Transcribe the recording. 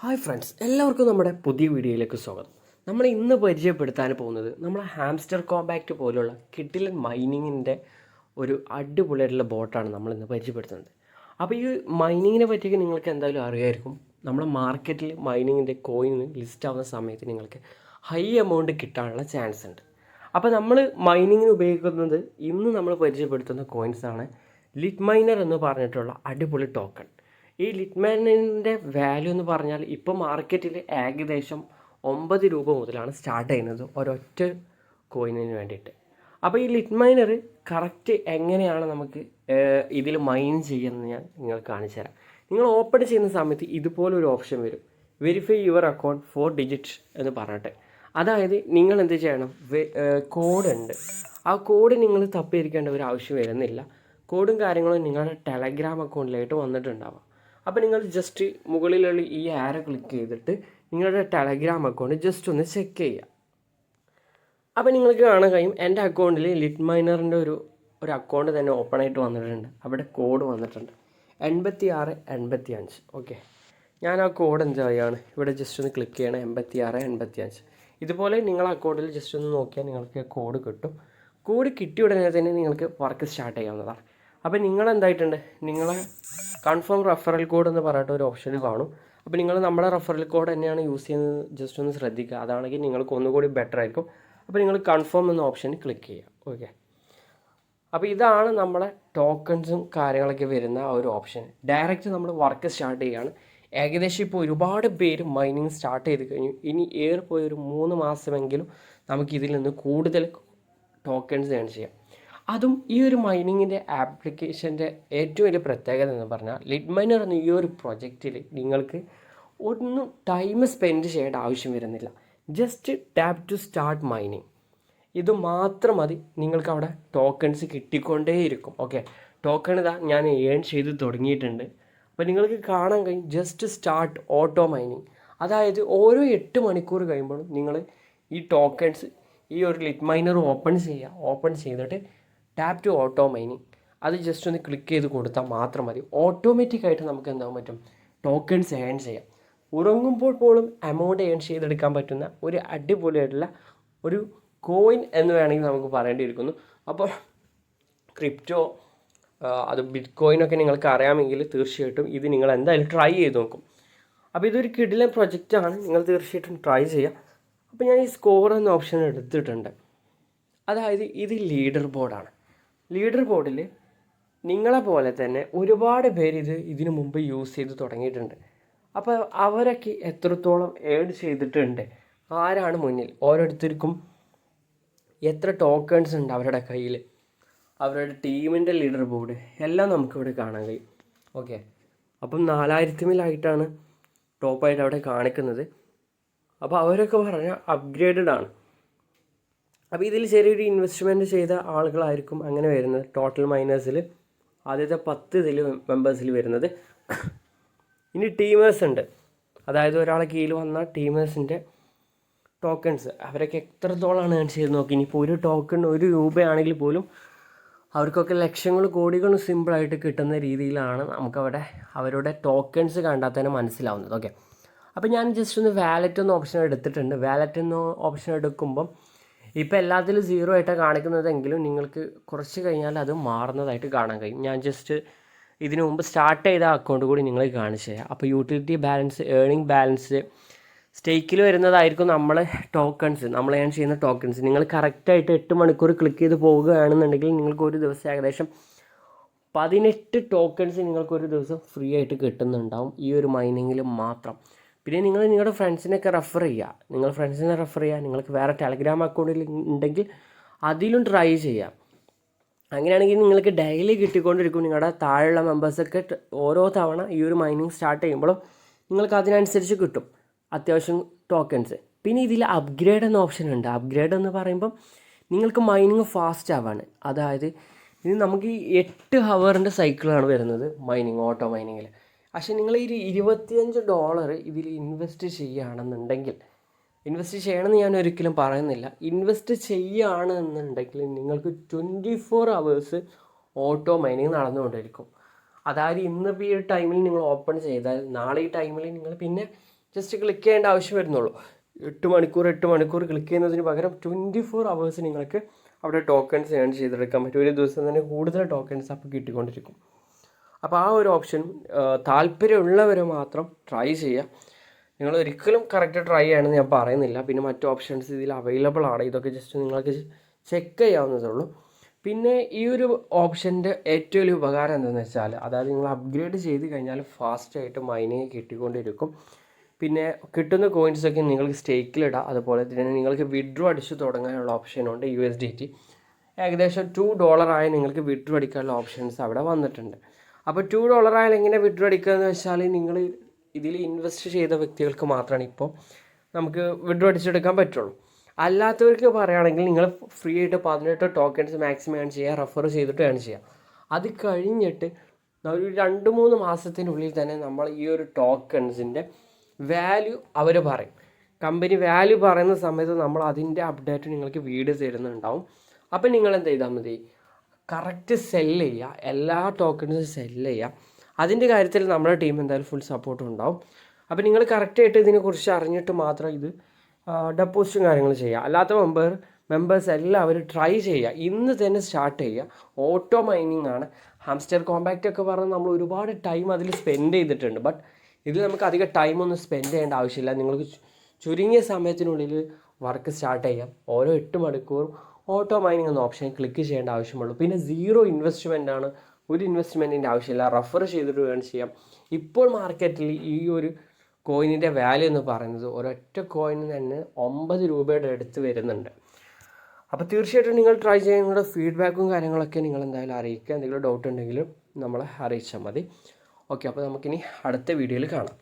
Hi friends, എല്ലാവർക്കും നമ്മുടെ പുതിയ വീഡിയോയിലേക്ക് സ്വാഗതം. നമ്മൾ ഇന്ന് പരിചയപ്പെടുത്താൻ പോകുന്നത് നമ്മളെ ഹാംസ്റ്റർ കോമ്പാക്റ്റ് പോലുള്ള കിഡിലൻ മൈനിങ്ങിൻ്റെ ഒരു അടിപൊളിയായിട്ടുള്ള ബോട്ടാണ് നമ്മൾ ഇന്ന് പരിചയപ്പെടുത്തുന്നത്. അപ്പോൾ ഈ മൈനിങ്ങിനെ പറ്റിയൊക്കെ നിങ്ങൾക്ക് എന്തായാലും അറിയായിരിക്കും. നമ്മുടെ മാർക്കറ്റിൽ മൈനിങ്ങിൻ്റെ കോയിൻ ലിസ്റ്റ് ആവുന്ന സമയത്ത് നിങ്ങൾക്ക് ഹൈ എമൗണ്ട് കിട്ടാനുള്ള ചാൻസ് ഉണ്ട്. അപ്പോൾ നമ്മൾ മൈനിങ്ങിന് ഉപയോഗിക്കുന്നത് ഇന്ന് നമ്മൾ പരിചയപ്പെടുത്തുന്ന കോയിൻസാണ് ലിറ്റ് മൈനർ എന്ന് പറഞ്ഞിട്ടുള്ള അടിപൊളി ടോക്കൺ. ഈ ലിറ്റ്മൈനറിൻ്റെ വാല്യൂ എന്ന് പറഞ്ഞാൽ ഇപ്പോൾ മാർക്കറ്റിൽ ഏകദേശം 9 രൂപ മുതലാണ് സ്റ്റാർട്ട് ചെയ്യുന്നത് ഒരൊറ്റ കോയിനിന് വേണ്ടിയിട്ട്. അപ്പോൾ ഈ ലിറ്റ്മൈനർ കറക്റ്റ് എങ്ങനെയാണ് നമുക്ക് ഇതിൽ മൈൻ ചെയ്യുന്നത് ഞാൻ നിങ്ങൾക്ക് കാണിച്ചു തരാം. നിങ്ങൾ ഓപ്പൺ ചെയ്യുന്ന സമയത്ത് ഇതുപോലൊരു ഓപ്ഷൻ വരും, വെരിഫൈ യുവർ അക്കൗണ്ട് 4 ഡിജിറ്റ് എന്ന് പറഞ്ഞിട്ട്. അതായത് നിങ്ങൾ എന്ത് ചെയ്യണം, കോഡ് ഉണ്ട്, ആ കോഡ് നിങ്ങൾ തപ്പിയിരിക്കേണ്ട ഒരു ആവശ്യം വരുന്നില്ല. കോഡും കാര്യങ്ങളും നിങ്ങളുടെ ടെലഗ്രാം അക്കൗണ്ടിലായിട്ട് വന്നിട്ടുണ്ടാവാം. അപ്പോൾ നിങ്ങൾ ജസ്റ്റ് മുകളിലുള്ള ഈ ആരോ ക്ലിക്ക് ചെയ്തിട്ട് നിങ്ങളുടെ ടെലഗ്രാം അക്കൗണ്ട് ജസ്റ്റ് ഒന്ന് ചെക്ക് ചെയ്യുക. അപ്പോൾ നിങ്ങൾക്ക് കാണാൻ കഴിയും എൻ്റെ അക്കൗണ്ടിൽ ലിറ്റ് മൈനറിൻ്റെ ഒരു അക്കൗണ്ട് തന്നെ ഓപ്പൺ ആയിട്ട് വന്നിട്ടുണ്ട്. അവിടെ കോഡ് വന്നിട്ടുണ്ട് 8685. ഓക്കെ, ഞാൻ ആ കോഡ് എന്താ ചെയ്യുകയാണ്, ഇവിടെ ജസ്റ്റ് ഒന്ന് ക്ലിക്ക് ചെയ്യണം, 8685. ഇതുപോലെ നിങ്ങളുടെ അക്കൗണ്ടിൽ ജസ്റ്റ് ഒന്ന് നോക്കിയാൽ നിങ്ങൾക്ക് കോഡ് കിട്ടും. കോഡ് കിട്ടിയ ഉടനെ തന്നെ നിങ്ങൾക്ക് വർക്ക് സ്റ്റാർട്ട് ചെയ്യാവുന്നതാണ്. അപ്പോൾ നിങ്ങളെന്തായിട്ടുണ്ട്, നിങ്ങളെ കൺഫേം റെഫറൽ കോഡ് എന്ന് പറഞ്ഞിട്ട് ഒരു ഓപ്ഷൻ കാണും. അപ്പോൾ നിങ്ങൾ നമ്മുടെ റെഫറൽ കോഡ് തന്നെയാണ് യൂസ് ചെയ്യുന്നത്, ജസ്റ്റ് ഒന്ന് ശ്രദ്ധിക്കുക. അതാണെങ്കിൽ നിങ്ങൾക്ക് ഒന്നുകൂടി ബെറ്റർ ആയിരിക്കും. അപ്പോൾ നിങ്ങൾ കൺഫേം എന്ന ഓപ്ഷനിൽ ക്ലിക്ക് ചെയ്യുക. ഓക്കെ, അപ്പോൾ ഇതാണ് നമ്മളെ ടോക്കൺസും കാര്യങ്ങളൊക്കെ വരുന്ന ആ ഒരു ഓപ്ഷൻ. ഡയറക്റ്റ് നമ്മൾ വർക്ക് സ്റ്റാർട്ട് ചെയ്യുകയാണ്. ഏകദേശം ഇപ്പോൾ ഒരുപാട് പേര് മൈനിങ് സ്റ്റാർട്ട് ചെയ്ത് കഴിഞ്ഞു. ഇനി പോയി ഒരു 3 മാസമെങ്കിലും നമുക്കിതിൽ നിന്ന് കൂടുതൽ ടോക്കൺസ് ഏൺ ചെയ്യാം. അതും ഈ ഒരു മൈനിങ്ങിൻ്റെ ആപ്ലിക്കേഷൻ്റെ ഏറ്റവും വലിയ പ്രത്യേകത എന്ന് പറഞ്ഞാൽ ലിറ്റ് മൈനർ എന്ന ഈ ഒരു പ്രൊജക്റ്റിൽ നിങ്ങൾക്ക് ഒന്നും ടൈം സ്പെൻഡ് ചെയ്യേണ്ട ആവശ്യം വരുന്നില്ല. Just tap to start mining, ഇത് മാത്രം മതി. നിങ്ങൾക്ക് അവിടെ ടോക്കൺസ് കിട്ടിക്കൊണ്ടേയിരിക്കും. ഓക്കെ, ടോക്കൺ ഇതാ ഞാൻ ഏൺ ചെയ്ത് തുടങ്ങിയിട്ടുണ്ട്. അപ്പോൾ നിങ്ങൾക്ക് കാണാൻ കഴിയും ജസ്റ്റ് സ്റ്റാർട്ട് ഓട്ടോ മൈനിങ്. അതായത് ഓരോ 8 മണിക്കൂർ കഴിയുമ്പോഴും നിങ്ങൾ ഈ ടോക്കൺസ് ഈ ഒരു ലിറ്റ് മൈനർ ഓപ്പൺ ചെയ്തിട്ട് ടാപ്പ് ടു ഓട്ടോ മൈനിങ് അത് ജസ്റ്റ് ഒന്ന് ക്ലിക്ക് ചെയ്ത് കൊടുത്താൽ മാത്രം മതി. ഓട്ടോമാറ്റിക്കായിട്ട് നമുക്ക് എന്താകാൻ പറ്റും, ടോക്കൺസ് ഏൺ ചെയ്യാം. ഉറങ്ങുമ്പോൾ പോലും എമൗണ്ട് ഏൺ ചെയ്തെടുക്കാൻ പറ്റുന്ന ഒരു അടിപൊളിയായിട്ടുള്ള ഒരു കോയിൻ എന്ന് വേണമെങ്കിൽ നമുക്ക് പറയേണ്ടിയിരിക്കുന്നു. അപ്പോൾ ക്രിപ്റ്റോ അത് ബിറ്റ് കോയിനൊക്കെ നിങ്ങൾക്ക് അറിയാമെങ്കിൽ തീർച്ചയായിട്ടും ഇത് നിങ്ങൾ എന്തായാലും ട്രൈ ചെയ്ത് നോക്കും. അപ്പോൾ ഇതൊരു കിടിലൻ പ്രൊജക്റ്റാണ്, നിങ്ങൾ തീർച്ചയായിട്ടും ട്രൈ ചെയ്യുക. അപ്പോൾ ഞാൻ ഈ സ്കോർ എന്ന ഓപ്ഷൻ എടുത്തിട്ടുണ്ട്. അതായത് ഇത് ലീഡർ ബോർഡാണ്. ലീഡർ ബോർഡിൽ നിങ്ങളെ പോലെ തന്നെ ഒരുപാട് പേര് ഇതിനു മുമ്പ് യൂസ് ചെയ്ത് തുടങ്ങിയിട്ടുണ്ട്. അപ്പോൾ അവരൊക്കെ എത്രത്തോളം ഏൺ ചെയ്തിട്ടുണ്ട്, ആരാണ് മുന്നിൽ, ഓരോരുത്തർക്കും എത്ര ടോക്കൺസ് ഉണ്ട് അവരുടെ കയ്യിൽ, അവരുടെ ടീമിൻ്റെ ലീഡർ ബോർഡ് എല്ലാം നമുക്കിവിടെ കാണാൻ കഴിയും. ഓക്കെ, അപ്പം 4000-ായിട്ടാണ് ടോപ്പായിട്ട് അവിടെ കാണിക്കുന്നത്. അപ്പോൾ അവരൊക്കെ പറഞ്ഞാൽ അപ്ഗ്രേഡഡ് ആണ്. അപ്പോൾ ഇതിൽ ചെറിയൊരു ഇൻവെസ്റ്റ്മെൻറ്റ് ചെയ്ത ആളുകളായിരിക്കും അങ്ങനെ വരുന്നത്. ടോട്ടൽ മൈനേഴ്സിൽ ആദ്യത്തെ 10 ഇതിൽ മെമ്പേഴ്സിൽ വരുന്നത്. ഇനി ടീമേഴ്സ് ഉണ്ട്, അതായത് ഒരാളെ കീഴിൽ വന്ന ടീമേഴ്സിൻ്റെ ടോക്കൺസ് അവരൊക്കെ എത്രത്തോളമാണ് ഏൺ ചെയ്ത് നോക്കി. ഇനിയിപ്പോൾ ഒരു ടോക്കൺ 1 രൂപയാണെങ്കിൽ പോലും അവർക്കൊക്കെ ലക്ഷങ്ങളും കോടികളും സിമ്പിളായിട്ട് കിട്ടുന്ന രീതിയിലാണ് നമുക്കവിടെ അവരുടെ ടോക്കൺസ് കണ്ടാൽ തന്നെ മനസ്സിലാവുന്നത്. ഓക്കെ, അപ്പോൾ ഞാൻ ജസ്റ്റ് ഒന്ന് വാലറ്റ് എന്ന ഓപ്ഷൻ എടുത്തിട്ടുണ്ട്. വാലറ്റ് എന്ന ഓപ്ഷൻ എടുക്കുമ്പം ഇപ്പോൾ എല്ലാത്തിലും 0 ആയിട്ടാണ് കാണിക്കുന്നതെങ്കിലും നിങ്ങൾക്ക് കുറച്ച് കഴിഞ്ഞാൽ അത് മാറുന്നതായിട്ട് കാണാൻ കഴിയും. ഞാൻ ജസ്റ്റ് ഇതിനു മുമ്പ് സ്റ്റാർട്ട് ചെയ്ത അക്കൗണ്ട് കൂടി നിങ്ങൾക്ക് കാണിച്ചു തരാം. അപ്പോൾ യൂട്ടിലിറ്റി ബാലൻസ്, ഏണിംഗ് ബാലൻസ്, സ്റ്റേക്കിൽ വരുന്നതായിരിക്കും നമ്മൾ ടോക്കൺസ്, നമ്മൾ ഏൺ ചെയ്യുന്ന ടോക്കൺസ്. നിങ്ങൾ കറക്റ്റായിട്ട് 8 മണിക്കൂർ ക്ലിക്ക് ചെയ്ത് പോവുകയാണെന്നുണ്ടെങ്കിൽ നിങ്ങൾക്ക് ഒരു ദിവസം ഏകദേശം 18 ടോക്കൺസ് നിങ്ങൾക്കൊരു ദിവസം ഫ്രീ ആയിട്ട് കിട്ടുന്നുണ്ടാവും ഈ ഒരു മൈനിങ്ങിൽ മാത്രം. പിന്നെ നിങ്ങൾ നിങ്ങളുടെ ഫ്രണ്ട്സിനൊക്കെ റെഫർ ചെയ്യുക. നിങ്ങൾക്ക് വേറെ ടെലഗ്രാം അക്കൗണ്ടിൽ ഉണ്ടെങ്കിൽ അതിലും ട്രൈ ചെയ്യാം. അങ്ങനെയാണെങ്കിൽ നിങ്ങൾക്ക് ഡെയിലി കിട്ടിക്കൊണ്ടിരിക്കും. നിങ്ങളുടെ താഴെയുള്ള മെമ്പേഴ്സൊക്കെ ഓരോ തവണ ഈ ഒരു മൈനിങ് സ്റ്റാർട്ട് ചെയ്യുമ്പോഴും നിങ്ങൾക്ക് അതിനനുസരിച്ച് കിട്ടും അത്യാവശ്യം ടോക്കൺസ്. പിന്നെ ഇതിൽ അപ്ഗ്രേഡ് എന്ന ഓപ്ഷൻ ഉണ്ട്. അപ്ഗ്രേഡ് എന്ന് പറയുമ്പം നിങ്ങൾക്ക് മൈനിങ് ഫാസ്റ്റ് ആവാണ്. അതായത് ഇത് നമുക്ക് ഈ 8 ഹവറിൻ്റെ സൈക്കിളാണ് വരുന്നത് മൈനിങ്, ഓട്ടോ മൈനിങ്ങിൽ. പക്ഷേ നിങ്ങൾ ഈ $25 ഇതിൽ ഇൻവെസ്റ്റ് ചെയ്യുകയാണെന്നുണ്ടെങ്കിൽ, ഇൻവെസ്റ്റ് ചെയ്യണമെന്ന് ഞാൻ ഒരിക്കലും പറയുന്നില്ല, ഇൻവെസ്റ്റ് ചെയ്യുകയാണെന്നുണ്ടെങ്കിൽ നിങ്ങൾക്ക് 24 hours ഓട്ടോ മൈനിങ് നടന്നുകൊണ്ടിരിക്കും. അതായത് ഇന്നിപ്പോൾ ഈ ടൈമിൽ നിങ്ങൾ ഓപ്പൺ ചെയ്താൽ നാളെ ഈ ടൈമിൽ നിങ്ങൾ പിന്നെ ജസ്റ്റ് ക്ലിക്ക് ചെയ്യേണ്ട ആവശ്യം വരുന്നുള്ളൂ. 8 മണിക്കൂർ ക്ലിക്ക് ചെയ്യുന്നതിന് പകരം 24 hours നിങ്ങൾക്ക് അവിടെ ടോക്കൺസ് ഏൺ ചെയ്തെടുക്കാൻ പറ്റും. ഒരു ദിവസം തന്നെ കൂടുതൽ ടോക്കൺസ് അപ്പോൾ കിട്ടിക്കൊണ്ടിരിക്കും. അപ്പോൾ ആ ഒരു ഓപ്ഷൻ താല്പര്യമുള്ളവർ മാത്രം ട്രൈ ചെയ്യുക. നിങ്ങൾ ഒരിക്കലും കറക്റ്റ് ട്രൈ ചെയ്യണമെന്ന് ഞാൻ പറയുന്നില്ല. പിന്നെ മറ്റു ഓപ്ഷൻസ് ഇതിൽ അവൈലബിൾ ആണ്. ഇതൊക്കെ ജസ്റ്റ് നിങ്ങൾക്ക് ചെക്ക് ചെയ്യാവുന്നതേ ഉള്ളൂ. പിന്നെ ഈ ഒരു ഓപ്ഷൻ്റെ ഏറ്റവും വലിയ ഉപകാരം എന്താണെന്ന് വെച്ചാൽ, അതായത് നിങ്ങൾ അപ്ഗ്രേഡ് ചെയ്ത് കഴിഞ്ഞാൽ ഫാസ്റ്റായിട്ട് മൈനിങ് കിട്ടിക്കൊണ്ടിരിക്കും. പിന്നെ കിട്ടുന്ന കോയിൻസൊക്കെ നിങ്ങൾക്ക് സ്റ്റേക്കിലിടാം. അതുപോലെ തന്നെ നിങ്ങൾക്ക് വിഡ്രോ അടിച്ച് തുടങ്ങാനുള്ള ഓപ്ഷനുണ്ട്. USDT ഏകദേശം $2 ആയി നിങ്ങൾക്ക് വിഡ്രോ അടിക്കാനുള്ള ഓപ്ഷൻസ് അവിടെ വന്നിട്ടുണ്ട്. അപ്പോൾ $2 ആയാൽ എങ്ങനെ വിഡ്രോ അടിക്കുക എന്ന് വെച്ചാൽ, നിങ്ങൾ ഇതിൽ ഇൻവെസ്റ്റ് ചെയ്ത വ്യക്തികൾക്ക് മാത്രമാണ് ഇപ്പോൾ നമുക്ക് വിഡ്രോ അടിച്ചെടുക്കാൻ പറ്റുള്ളൂ. അല്ലാത്തവർക്ക് പറയുകയാണെങ്കിൽ നിങ്ങൾ ഫ്രീ ആയിട്ട് 18 ടോക്കൺസ് മാക്സിമം ഏൺ ചെയ്യുക, റെഫർ ചെയ്തിട്ട് ഏൺ ചെയ്യുക. അത് കഴിഞ്ഞിട്ട് ഒരു 2-3 മാസത്തിനുള്ളിൽ തന്നെ നമ്മൾ ഈ ഒരു ടോക്കൺസിൻ്റെ വാല്യൂ അവർ പറയും. കമ്പനി വാല്യൂ പറയുന്ന സമയത്ത് നമ്മൾ അതിൻ്റെ അപ്ഡേറ്റ് നിങ്ങൾക്ക് വീഡിയോ തരുന്നുണ്ടാവും. അപ്പം നിങ്ങൾ എന്ത് ചെയ്താൽ മതി, കറക്റ്റ് സെല്ല് ചെയ്യുക, എല്ലാ ടോക്കൺസും സെല്ല് ചെയ്യുക. അതിൻ്റെ കാര്യത്തിൽ നമ്മുടെ ടീം എന്തായാലും ഫുൾ സപ്പോർട്ടും ഉണ്ടാവും. അപ്പോൾ നിങ്ങൾ കറക്റ്റായിട്ട് ഇതിനെക്കുറിച്ച് അറിഞ്ഞിട്ട് മാത്രം ഇത് ഡെപ്പോസിറ്റും കാര്യങ്ങൾ ചെയ്യുക. അല്ലാത്ത മെമ്പേഴ്സ് എല്ലാവരും ട്രൈ ചെയ്യുക. ഇന്ന് തന്നെ സ്റ്റാർട്ട് ചെയ്യുക. ഓട്ടോ മൈനിങ് ആണ്. ഹാംസ്റ്റർ കോമ്പാക്റ്റ് ഒക്കെ പറഞ്ഞാൽ നമ്മൾ ഒരുപാട് ടൈം അതിൽ സ്പെൻഡ് ചെയ്തിട്ടുണ്ട്. ബട്ട് ഇതിൽ നമുക്ക് അധികം ടൈമൊന്നും സ്പെൻഡ് ചെയ്യേണ്ട ആവശ്യമില്ല. നിങ്ങൾക്ക് ചുരുങ്ങിയ സമയത്തിനുള്ളിൽ വർക്ക് സ്റ്റാർട്ട് ചെയ്യാം. ഓരോ 8 മണിക്കൂറും ഓട്ടോ മൈനിങ് എന്ന ഓപ്ഷൻ ക്ലിക്ക് ചെയ്യേണ്ട ആവശ്യമുള്ളൂ. പിന്നെ 0 ഇൻവെസ്റ്റ്മെൻ്റ് ആണ്. ഒരു ഇൻവെസ്റ്റ്മെൻറ്റിൻ്റെ ആവശ്യമില്ല. റെഫർ ചെയ്തിട്ട് വേണം ചെയ്യാം. ഇപ്പോൾ മാർക്കറ്റിൽ ഈ ഒരു കോയിനിൻ്റെ വാല്യൂ എന്ന് പറയുന്നത് ഒരൊറ്റ കോയിന് തന്നെ 9 രൂപയുടെ അടുത്ത് വരുന്നുണ്ട്. അപ്പോൾ തീർച്ചയായിട്ടും നിങ്ങൾ ട്രൈ ചെയ്യാൻ. നിങ്ങളുടെ ഫീഡ്ബാക്കും കാര്യങ്ങളൊക്കെ നിങ്ങൾ എന്തായാലും അറിയിക്കുക. എന്തെങ്കിലും ഡൗട്ട് ഉണ്ടെങ്കിലും നമ്മളെ അറിയിച്ചാൽ മതി. ഓക്കെ, അപ്പോൾ നമുക്കിനി അടുത്ത വീഡിയോയിൽ കാണാം.